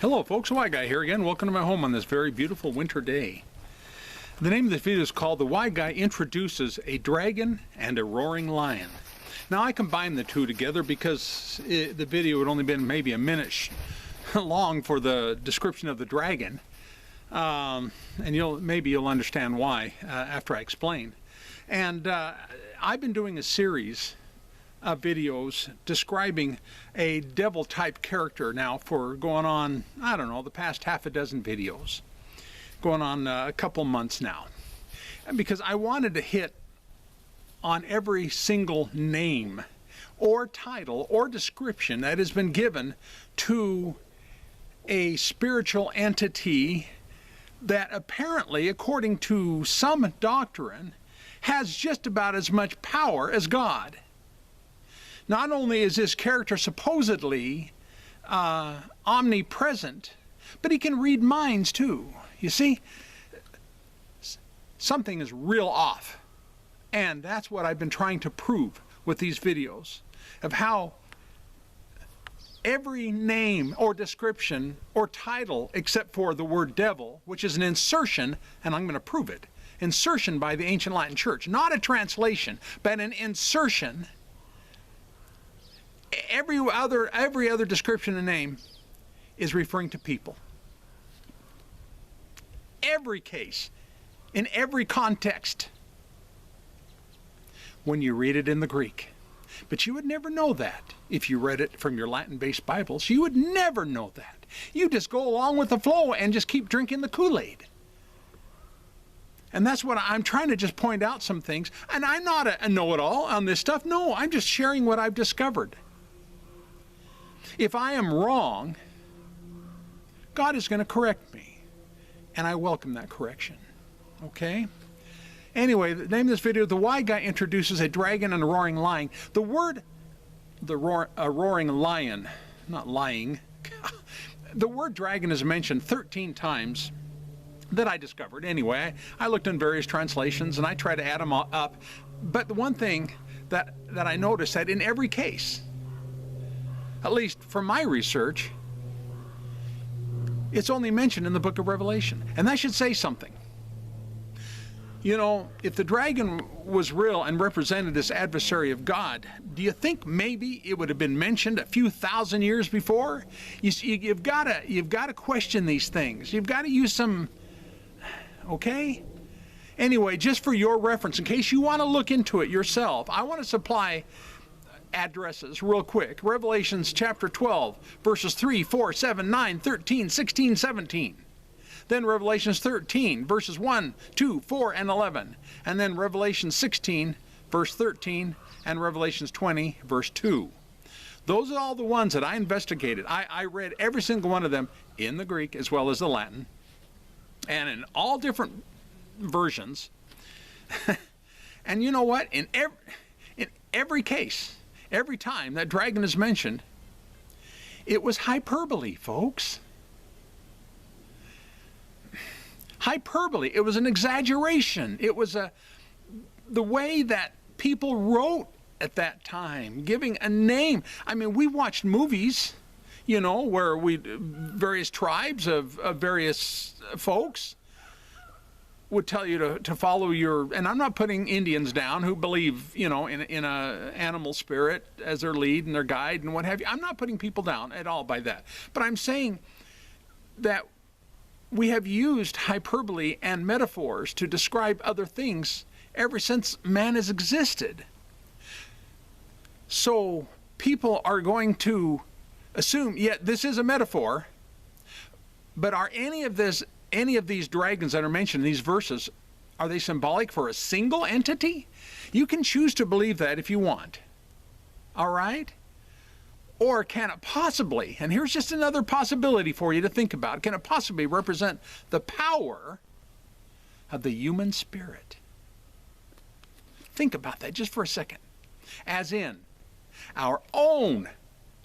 Hello folks, Why Guy here again. Welcome to my home on this very beautiful winter day. The name of this video is called The Why Guy Introduces a Dragon and a Roaring Lion. Now I combined the two together because the video would only been maybe a minute long for the description of the dragon. And maybe you'll understand why after I explain. And I've been doing a series of videos describing a devil type character now for going on, I don't know, the past half a dozen videos, going on a couple months now, and because I wanted to hit on every single name or title or description that has been given to a spiritual entity that apparently, according to some doctrine, has just about as much power as God. Not only is this character supposedly omnipresent, but he can read minds too. You see, something is real off. And that's what I've been trying to prove with these videos, of how every name or description or title except for the word devil, which is an insertion, and I'm going to prove it, insertion by the ancient Latin Church, not a translation, but an insertion. Every other description and name is referring to people. Every case, in every context, when you read it in the Greek. But you would never know that if you read it from your Latin-based Bibles. You would never know that. You just go along with the flow and just keep drinking the Kool-Aid. And that's what I'm trying to just point out some things. And I'm not a know-it-all on this stuff. No, I'm just sharing what I've discovered. If I am wrong, God is going to correct me, and I welcome that correction. Okay? Anyway, the name of this video, The Why Guy Introduces a Dragon and a Roaring Lion. The word, a roaring lion, not lying, the word dragon is mentioned 13 times that I discovered. Anyway, I looked in various translations, and I tried to add them all up. But the one thing that I noticed, that in every case, at least from my research, it's only mentioned in the book of Revelation. And that should say something. You know, if the dragon was real and represented this adversary of God, do you think maybe it would have been mentioned a few thousand years before? You've got to question these things. You've got to use some, okay? Anyway, just for your reference, in case you want to look into it yourself, I want to supply addresses real quick. Revelations chapter 12, verses 3, 4, 7, 9, 13, 16, 17. Then Revelations 13, verses 1, 2, 4, and 11. And then Revelation 16, verse 13, and Revelations 20, verse 2. Those are all the ones that I investigated. I read every single one of them in the Greek as well as the Latin, and in all different versions. And you know what? In every case, every time that dragon is mentioned, it was hyperbole, folks. Hyperbole. It was an exaggeration. It was the way that people wrote at that time, giving a name. I mean, we watched movies, you know, where various tribes of various folks would tell you to follow your, and I'm not putting Indians down who believe, you know, in a animal spirit as their lead and their guide and what have you. I'm not putting people down at all by that. But I'm saying that we have used hyperbole and metaphors to describe other things ever since man has existed. So people are going to assume, yeah, this is a metaphor, but are any of these dragons that are mentioned in these verses, are they symbolic for a single entity? You can choose to believe that if you want. All right? Or can it possibly, and here's just another possibility for you to think about, can it possibly represent the power of the human spirit? Think about that just for a second. As in, our own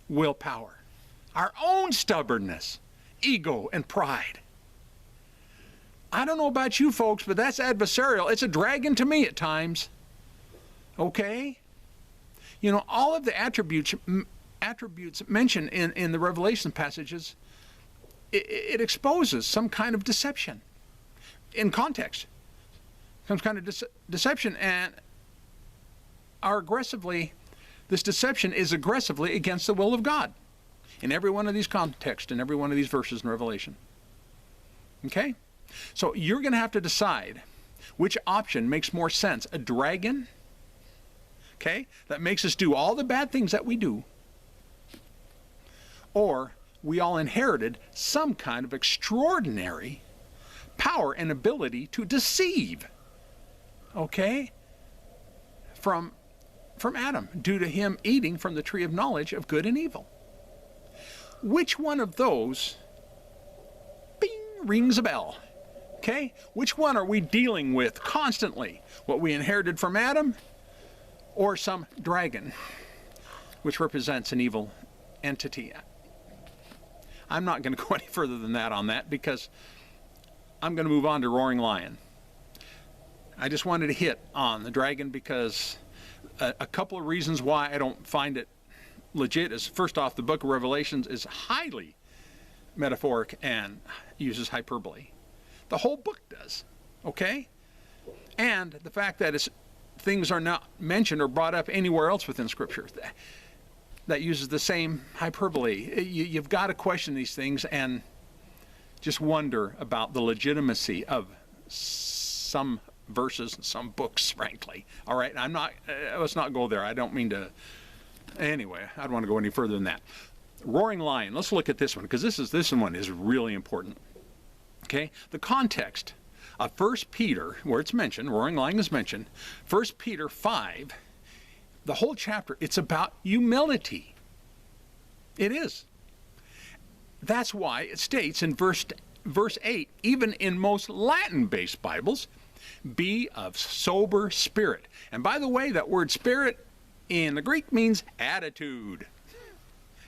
willpower, our own stubbornness, ego, and pride. I don't know about you folks, but that's adversarial. It's a dragon to me at times. Okay? You know, all of the attributes mentioned in the Revelation passages it exposes some kind of deception in context, some kind of deception, and this deception is aggressively against the will of God in every one of these contexts, in every one of these verses in Revelation. Okay? So you're going to have to decide which option makes more sense. A dragon, okay, that makes us do all the bad things that we do, or we all inherited some kind of extraordinary power and ability to deceive, okay, from Adam, due to him eating from the tree of knowledge of good and evil. Which one of those, bing, rings a bell? Okay? Which one are we dealing with constantly? What we inherited from Adam, or some dragon, which represents an evil entity? I'm not going to go any further than that on that, because I'm going to move on to roaring lion. I just wanted to hit on the dragon because a couple of reasons why I don't find it legit is, first off, the book of Revelations is highly metaphoric and uses hyperbole. The whole book does, okay? And the fact that things are not mentioned or brought up anywhere else within Scripture that uses the same hyperbole. You've got to question these things and just wonder about the legitimacy of some verses and some books, frankly. All right, let's not go there. I don't mean to. Anyway, I don't want to go any further than that. Roaring lion. Let's look at this one, because this one is really important. Okay, the context of 1 Peter, where it's mentioned, roaring lion is mentioned, 1 Peter 5, the whole chapter, it's about humility. It is. That's why it states in verse 8, even in most Latin-based Bibles, be of sober spirit. And by the way, that word spirit in the Greek means attitude.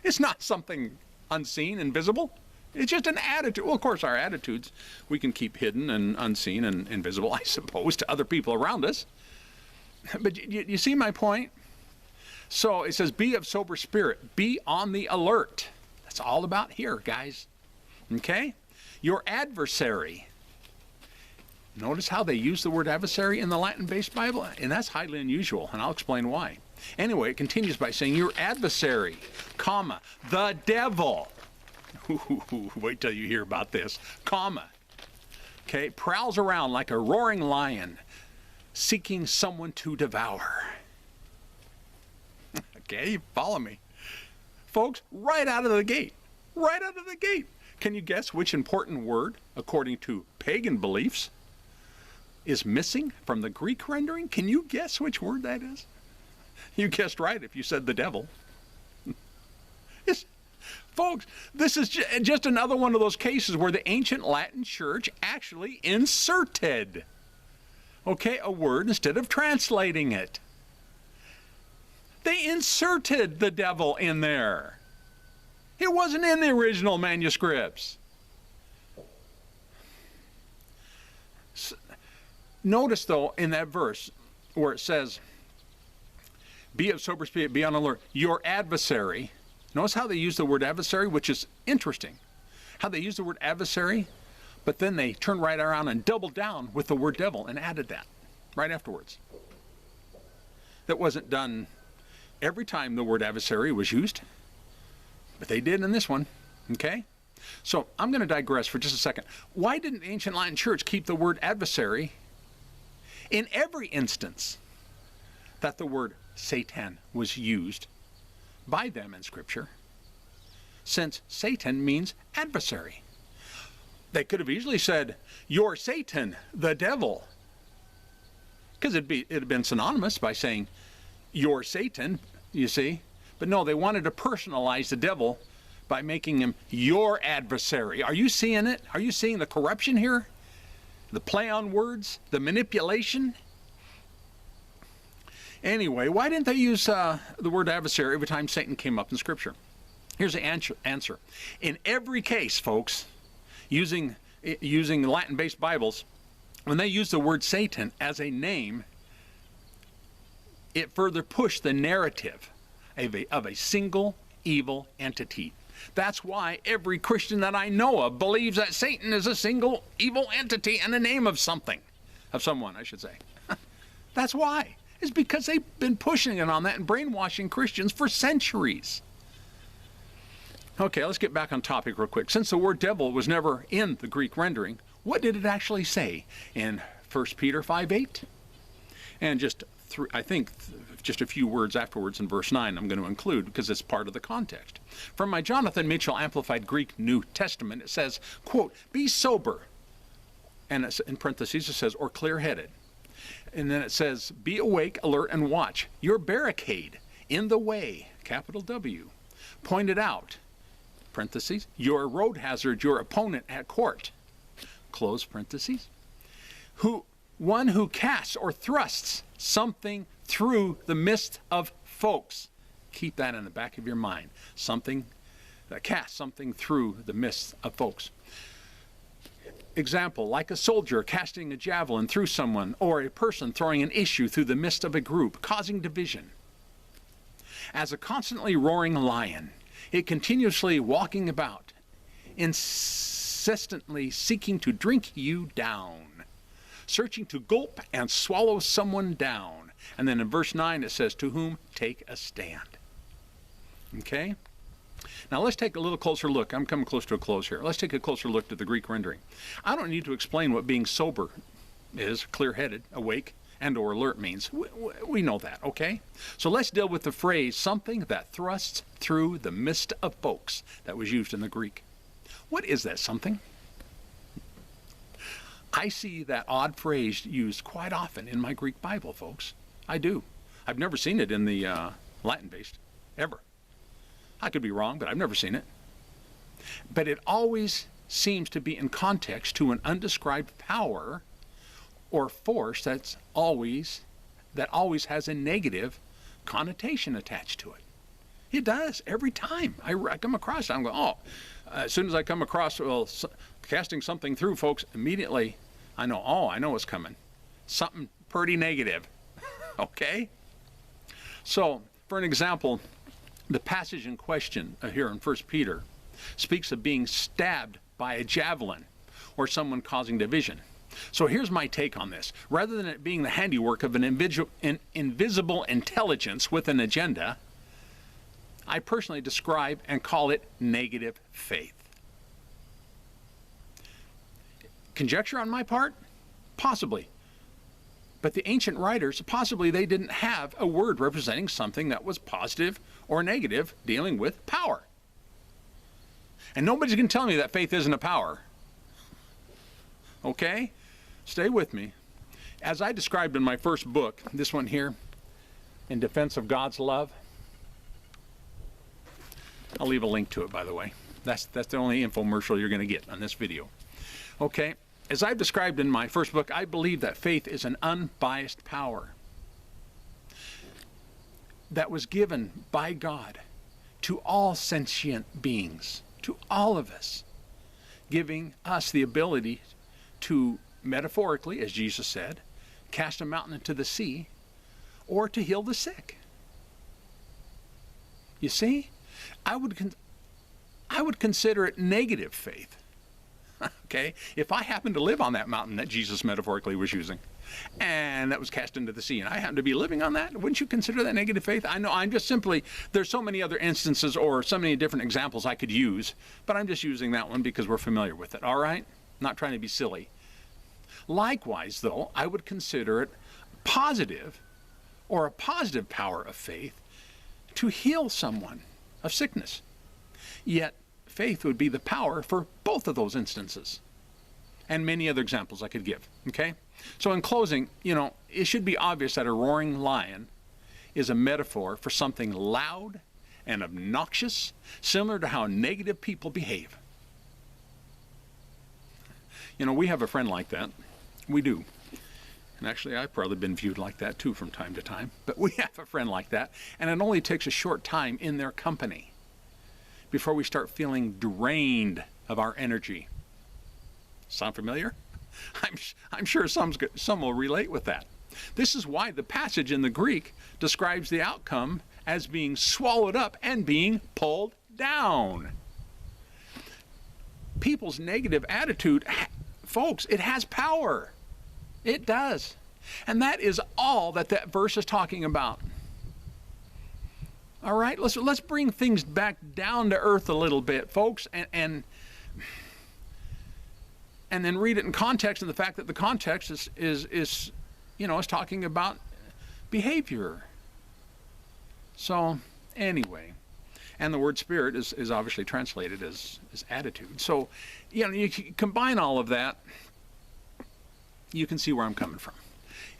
It's not something unseen, invisible. It's just an attitude. Well, of course, our attitudes we can keep hidden and unseen and invisible, I suppose, to other people around us. But you see my point? So it says, be of sober spirit. Be on the alert. That's all about here, guys. Okay? Your adversary. Notice how they use the word adversary in the Latin-based Bible? And that's highly unusual, and I'll explain why. Anyway, it continues by saying, your adversary, comma, the devil. Wait till you hear about this. Comma. Okay, prowls around like a roaring lion, seeking someone to devour. Okay, you follow me. Folks, right out of the gate. Right out of the gate. Can you guess which important word, according to pagan beliefs, is missing from the Greek rendering? Can you guess which word that is? You guessed right if you said the devil. Folks, this is just another one of those cases where the ancient Latin church actually inserted, okay, a word instead of translating it. They inserted the devil in there. It wasn't in the original manuscripts. Notice, though, in that verse where it says, be of sober spirit, be on alert, your adversary. Notice how they use the word adversary, which is interesting. How they use the word adversary, but then they turn right around and double down with the word devil and added that right afterwards. That wasn't done every time the word adversary was used, but they did in this one, okay? So I'm going to digress for just a second. Why didn't the ancient Latin church keep the word adversary in every instance that the word Satan was used by them in Scripture, since Satan means adversary? They could have easily said, you're Satan, the devil, because it'd have been synonymous by saying, you're Satan, you see. But no, they wanted to personalize the devil by making him your adversary. Are you seeing it? Are you seeing the corruption here? The play on words? The manipulation? Anyway, why didn't they use the word adversary every time Satan came up in Scripture? Here's the answer. In every case, folks, using Latin-based Bibles, when they use the word Satan as a name, it further pushed the narrative of a single evil entity. That's why every Christian that I know of believes that Satan is a single evil entity and a name of something. Of someone, I should say. That's why. It's because they've been pushing it on that and brainwashing Christians for centuries. Okay, let's get back on topic real quick. Since the word devil was never in the Greek rendering, what did it actually say in 1 Peter 5:8? And just I think just a few words afterwards in verse 9 I'm going to include because it's part of the context. From my Jonathan Mitchell Amplified Greek New Testament, it says, quote, be sober. And it's, in parentheses it says, or clear-headed. And then it says, be awake, alert, and watch. Your barricade in the way, capital W, pointed out, parentheses, your road hazard, your opponent at court, close parentheses, one who casts or thrusts something through the midst of folks. Keep that in the back of your mind. Something that casts something through the midst of folks. Example, like a soldier casting a javelin through someone, or a person throwing an issue through the midst of a group, causing division. As a constantly roaring lion, it continuously walking about, insistently seeking to drink you down, searching to gulp and swallow someone down. And then in verse 9 it says, to whom take a stand. Okay? Now let's take a little closer look. I'm coming close to a close here. Let's take a closer look to the Greek rendering. I don't need to explain what being sober is, clear-headed, awake, and or alert means. We know that, okay? So let's deal with the phrase, something that thrusts through the midst of folks, that was used in the Greek. What is that something? I see that odd phrase used quite often in my Greek Bible, folks. I do. I've never seen it in the Latin-based, ever. I could be wrong, but I've never seen it. But it always seems to be in context to an undescribed power or force that always has a negative connotation attached to it. It does every time I come across it. I'm going, oh, as soon as I come across casting something through, folks, immediately I know, oh, I know what's coming. Something pretty negative. Okay? So, for an example, the passage in question here in 1 Peter speaks of being stabbed by a javelin or someone causing division. So here's my take on this. Rather than it being the handiwork of an invisible intelligence with an agenda, I personally describe and call it negative faith. Conjecture on my part? Possibly. But the ancient writers, possibly they didn't have a word representing something that was positive or negative dealing with power. And nobody's going to tell me that faith isn't a power. Okay? Stay with me. As I described in my first book, this one here, In Defense of God's Love, I'll leave a link to it, by the way. That's the only infomercial you're going to get on this video. Okay? As I've described in my first book, I believe that faith is an unbiased power that was given by God to all sentient beings, to all of us, giving us the ability to, metaphorically, as Jesus said, cast a mountain into the sea, or to heal the sick. You see, I would consider it negative faith. Okay, if I happen to live on that mountain that Jesus metaphorically was using, and that was cast into the sea, and I happen to be living on that, wouldn't you consider that negative faith? I know I'm just simply, there's so many other instances or so many different examples I could use, but I'm just using that one because we're familiar with it, all right? Not trying to be silly. Likewise, though, I would consider it positive or a positive power of faith to heal someone of sickness. Yet, faith would be the power for both of those instances. And many other examples I could give, okay? So in closing, it should be obvious that a roaring lion is a metaphor for something loud and obnoxious, similar to how negative people behave. We have a friend like that. We do. And actually, I've probably been viewed like that too from time to time. But we have a friend like that, and it only takes a short time in their company before we start feeling drained of our energy. Sound familiar? I'm sure some will relate with that. This is why the passage in the Greek describes the outcome as being swallowed up and being pulled down. people's negative attitude, folks, it has power. It does. And that is all that that verse is talking about. All right, let's bring things back down to earth a little bit, folks, and then read it in context, and the fact that the context is talking about behavior. So anyway, and the word spirit is obviously translated as attitude. So you combine all of that, you can see where I'm coming from.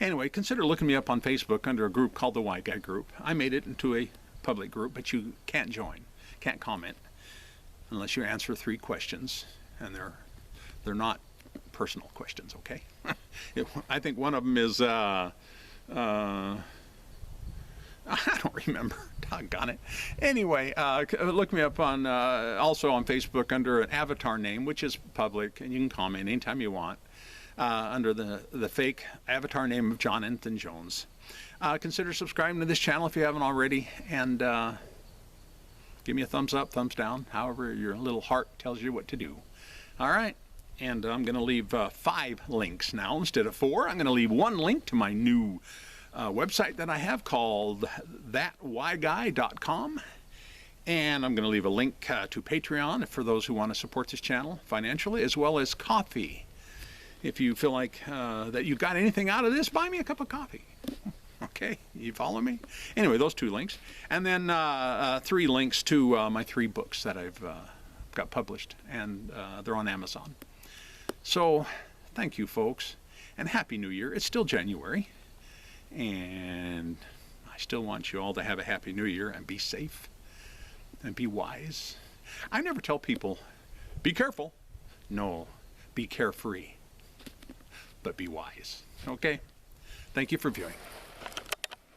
Anyway, consider looking me up on Facebook under a group called the White Guy Group. I made it into a public group, but you can't join, can't comment, unless you answer 3 questions, and they're not personal questions, okay? I think one of them is, I don't remember, doggone it. Anyway, look me up on, also on Facebook under an avatar name, which is public, and you can comment anytime you want, under the fake avatar name of John Anthony Jones. Consider subscribing to this channel if you haven't already, and give me a thumbs up, thumbs down, however your little heart tells you what to do. All right, and I'm going to leave 5 links now instead of 4. I'm going to leave 1 link to my new website that I have called thatwhyguy.com, and I'm going to leave a link to Patreon for those who want to support this channel financially, as well as coffee. If you feel like that you got anything out of this, buy me a cup of coffee. Okay, you follow me? Anyway, those 2 links. And then 3 links to my 3 books that I've got published, and they're on Amazon. So, thank you, folks, and Happy New Year. It's still January, and I still want you all to have a Happy New Year and be safe and be wise. I never tell people, be careful. No, be carefree, but be wise. Okay? Thank you for viewing.